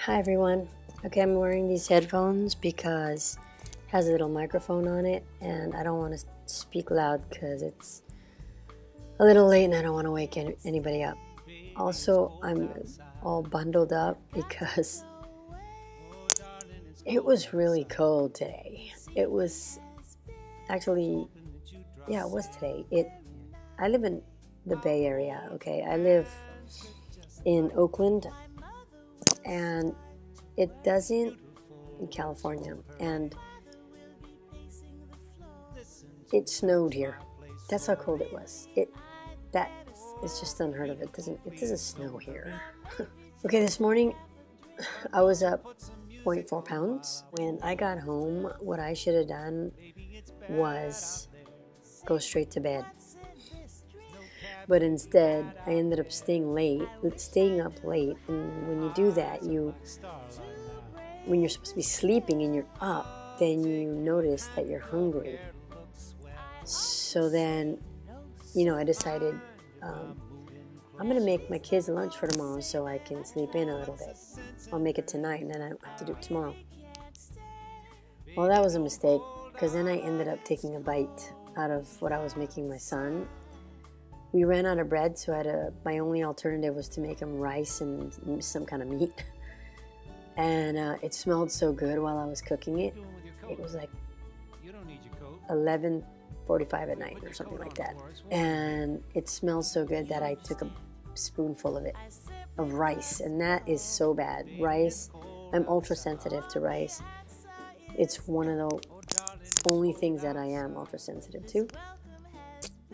Hi everyone. Okay, I'm wearing these headphones because it has a little microphone on it and I don't want to speak loud because it's a little late and I don't want to wake anybody up. Also, I'm all bundled up because it was really cold today. It was actually, yeah, it was today. I live in the Bay Area, okay? I live in Oakland and it doesn't in California, and it snowed here. That's how cold it was. That is just unheard of. It doesn't snow here. Okay, this morning I was up 0.4 pounds. When I got home, what I should have done was go straight to bed. But instead, I ended up staying up late. And when you do that, when you're supposed to be sleeping and you're up, then you notice that you're hungry. So then, I decided I'm going to make my kids lunch for tomorrow so I can sleep in a little bit. I'll make it tonight and then I don't have to do it tomorrow. Well, that was a mistake because then I ended up taking a bite out of what I was making my son. We ran out of bread, so my only alternative was to make him rice and some kind of meat. And it smelled so good while I was cooking it. It was like 11:45 at night or something like that. And it smelled so good that I took a spoonful of rice. And that is so bad. Rice, I'm ultra sensitive to rice. It's one of the only things that I am ultra sensitive to.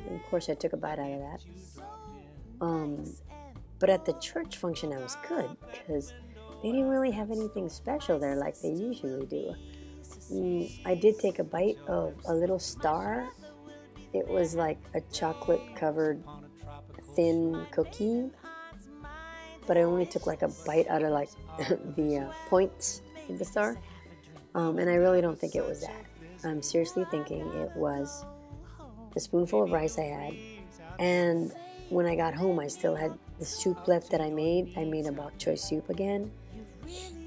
And of course, I took a bite out of that. But at the church function, I was good because they didn't really have anything special there like they usually do. I did take a bite of a little star. It was like a chocolate-covered thin cookie, but I only took like a bite out of like the points of the star. And I really don't think it was that. I'm seriously thinking it was the spoonful of rice I had, and when I got home I still had the soup left that I made. I made a bok choy soup again,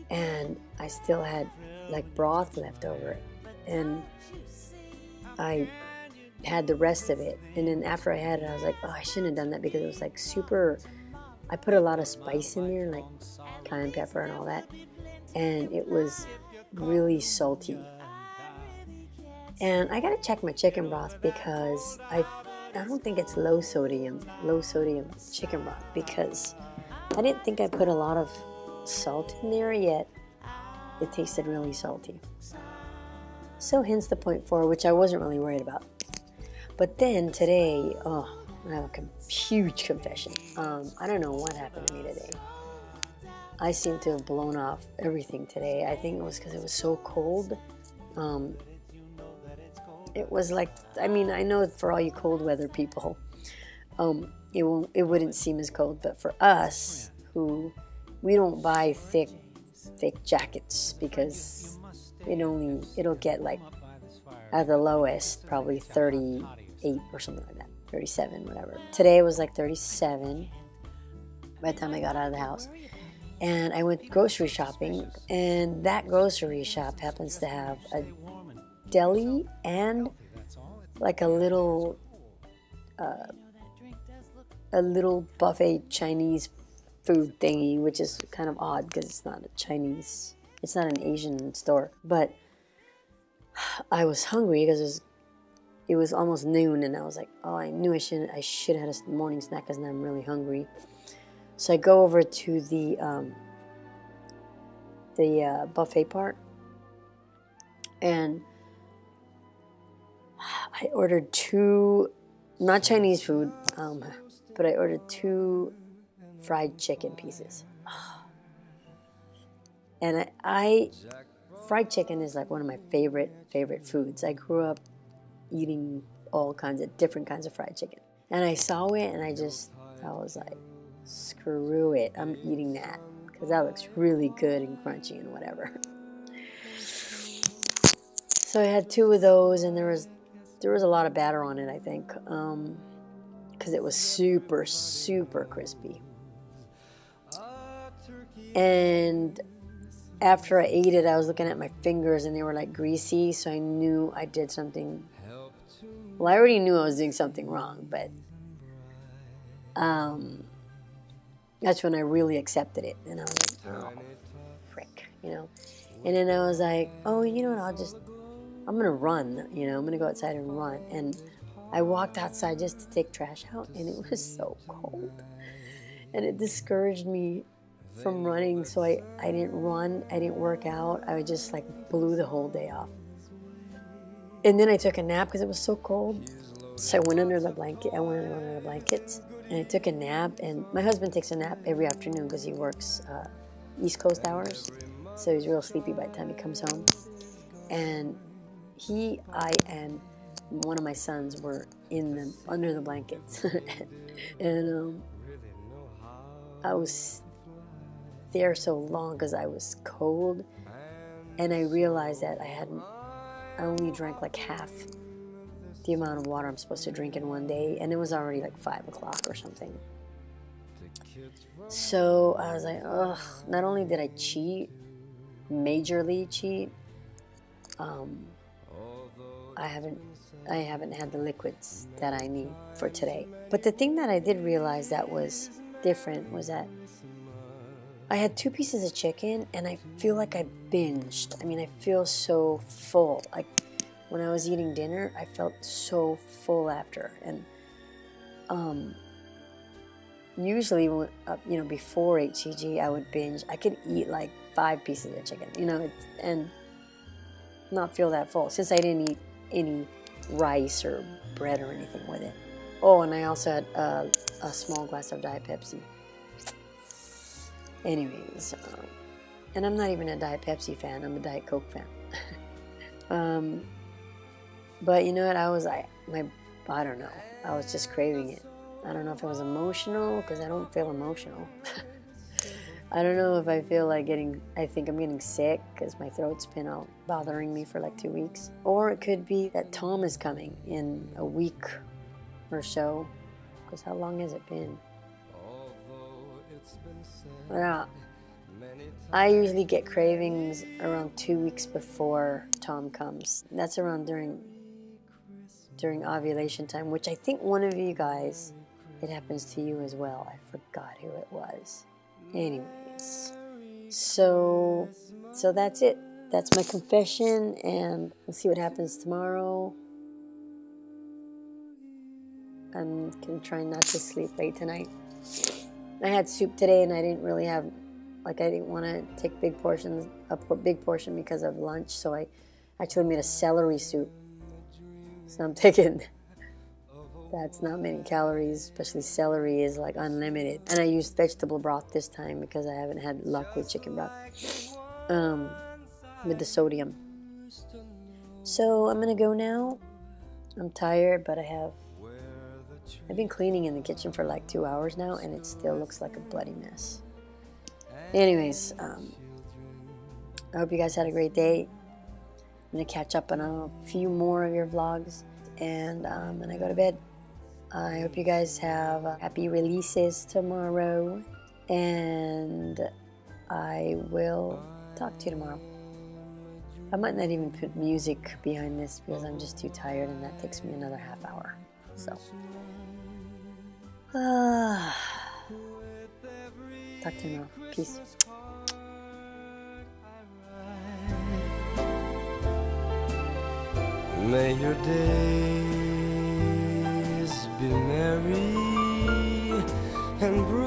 and I still had like broth left over it, and I had the rest of it. And then after I had it, I was like, oh, I shouldn't have done that because it was like super, I put a lot of spice in there, like cayenne pepper and all that, and it was really salty. And I gotta check my chicken broth because I don't think it's low sodium chicken broth, because I didn't think I put a lot of salt in there, yet it tasted really salty. So hence the 0.4, which I wasn't really worried about. But then today, I have a huge confession. I don't know what happened to me today. I seem to have blown off everything today. I think it was because it was so cold. It was like, I know for all you cold weather people, it wouldn't seem as cold, but for us, we don't buy thick jackets because it'll get like, at the lowest, probably 38 or something like that, 37, whatever. Today it was like 37 by the time I got out of the house. And I went grocery shopping, and that grocery shop happens to have a deli and like a little buffet Chinese food thingy, which is kind of odd because it's not an Asian store. But I was hungry because it was almost noon, and I was like, oh, I knew I should have had a morning snack because now I'm really hungry. So I go over to the buffet part, and I ordered 2, not Chinese food, but I ordered 2 fried chicken pieces. And fried chicken is like one of my favorite foods. I grew up eating all kinds of different kinds of fried chicken. And I saw it and I was like, screw it, I'm eating that because that looks really good and crunchy and whatever. So I had 2 of those, and there was a lot of batter on it, I think, because it was super, super crispy. And after I ate it, I was looking at my fingers and they were like greasy, so I knew I did something. Well, I already knew I was doing something wrong, but that's when I really accepted it. And I was like, oh, frick, you know. And then I was like, oh, you know what, I'm going to run, you know, I'm going to go outside and run. And I walked outside just to take trash out, and it was so cold. And it discouraged me from running, so I didn't run, I didn't work out, I just like blew the whole day off. And then I took a nap because it was so cold. So I went under the blanket, and I took a nap. And my husband takes a nap every afternoon because he works East Coast hours, so he's real sleepy by the time he comes home. And I, and one of my sons were under the blankets, and I was there so long because I was cold, and I realized that I only drank like half the amount of water I'm supposed to drink in one day, and it was already like 5 o'clock or something. So I was like, ugh, not only did I cheat, majorly cheat, I haven't had the liquids that I need for today. But the thing that I did realize that was different was that I had 2 pieces of chicken, and I feel like I binged. I mean, I feel so full. Like when I was eating dinner, I felt so full after. And usually, you know, before HCG, I would binge. I could eat like 5 pieces of chicken, you know, and not feel that full, since I didn't eat any rice or bread or anything with it. Oh, and I also had a small glass of Diet Pepsi. Anyways, and I'm not even a Diet Pepsi fan, I'm a Diet Coke fan. But you know what, I don't know, I was just craving it. I don't know if it was emotional, because I don't feel emotional. I don't know if I feel like I think I'm getting sick, because my throat's been out bothering me for like 2 weeks. Or it could be that Tom is coming in a week or so, because how long has it been? Yeah, I usually get cravings around 2 weeks before Tom comes. That's around during ovulation time, which I think one of you guys, it happens to you as well. I forgot who it was. Anyways, so that's it. That's my confession, and we'll see what happens tomorrow. I'm gonna try not to sleep late tonight. I had soup today, and I didn't really have, I didn't want to take a big portion because of lunch, so I actually made a celery soup. So I'm thinking that's not many calories, especially celery is like unlimited. And I used vegetable broth this time because I haven't had luck with chicken broth, with the sodium. So I'm gonna go now. I'm tired, but I've been cleaning in the kitchen for like 2 hours now, and it still looks like a bloody mess. Anyways, I hope you guys had a great day. I'm going to catch up on a few more of your vlogs, and then I go to bed. I hope you guys have happy releases tomorrow, and I will talk to you tomorrow. I might not even put music behind this because I'm just too tired, and that takes me another half hour. So, talk to you tomorrow. Peace. May your days be merry and bright.